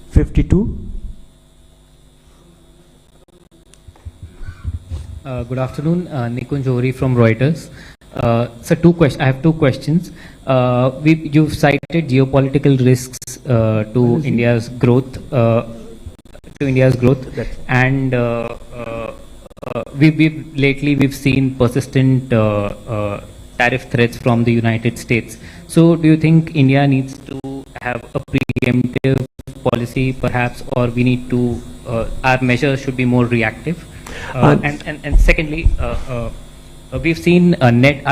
52. Good afternoon, Nikun Johri from Reuters. I have two questions. You've cited geopolitical risks to India's growth, and lately we've seen persistent tariff threats from the United States. So, do you think India needs to have a preemptive policy, perhaps, or we need to our measures should be more reactive? And secondly, we've seen our net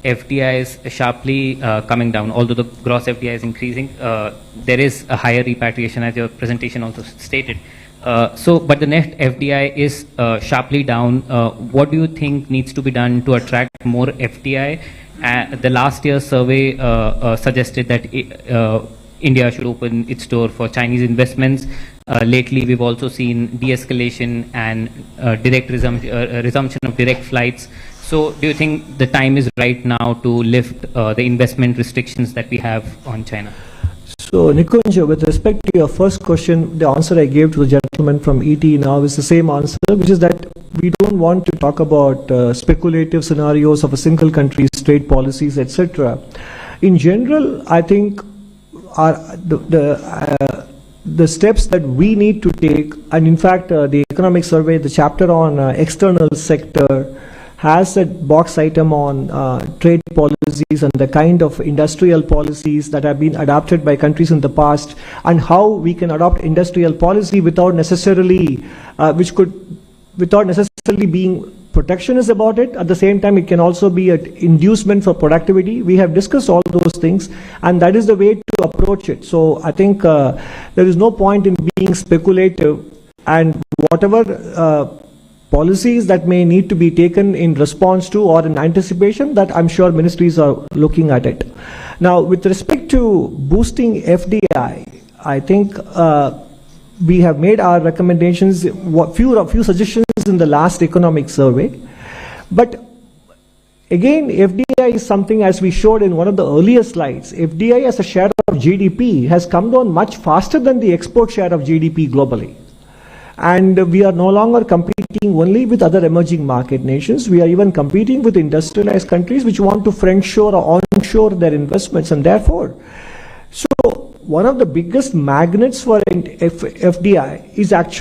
FDIs sharply coming down. Although the gross FDI is increasing, there is a higher repatriation, as your presentation also stated. But the net FDI is sharply down. What do you think needs to be done to attract more FDI? The last year's survey suggested that India should open its door for Chinese investments. Lately, we've also seen de-escalation and direct resumption of direct flights. So, do you think the time is right now to lift the investment restrictions that we have on China? So, Nikunj, with respect to your first question, the answer I gave to the gentleman from ET now is the same answer, which is that we don't want to talk about speculative scenarios of a single country's trade policies, etc. In general, I think the steps that we need to take, and in fact, the economic survey, the chapter on external sector, has a box item on trade policies and the kind of industrial policies that have been adopted by countries in the past, and how we can adopt industrial policy without necessarily being protectionist about it. At the same time, it can also be an inducement for productivity. We have discussed all those things, and that is the way to approach it. So I think there is no point in being speculative, and whatever policies that may need to be taken in response to or in anticipation, that I'm sure ministries are looking at it. Now, with respect to boosting FDI, I think we have made our recommendations, few suggestions in the last economic survey. But again, FDI is something, as we showed in one of the earlier slides, FDI as a share of GDP has come down much faster than the export share of GDP globally. And we are no longer competing only with other emerging market nations. We are even competing with industrialized countries which want to friendshore or onshore their investments. And therefore, so one of the biggest magnets for FDI is actually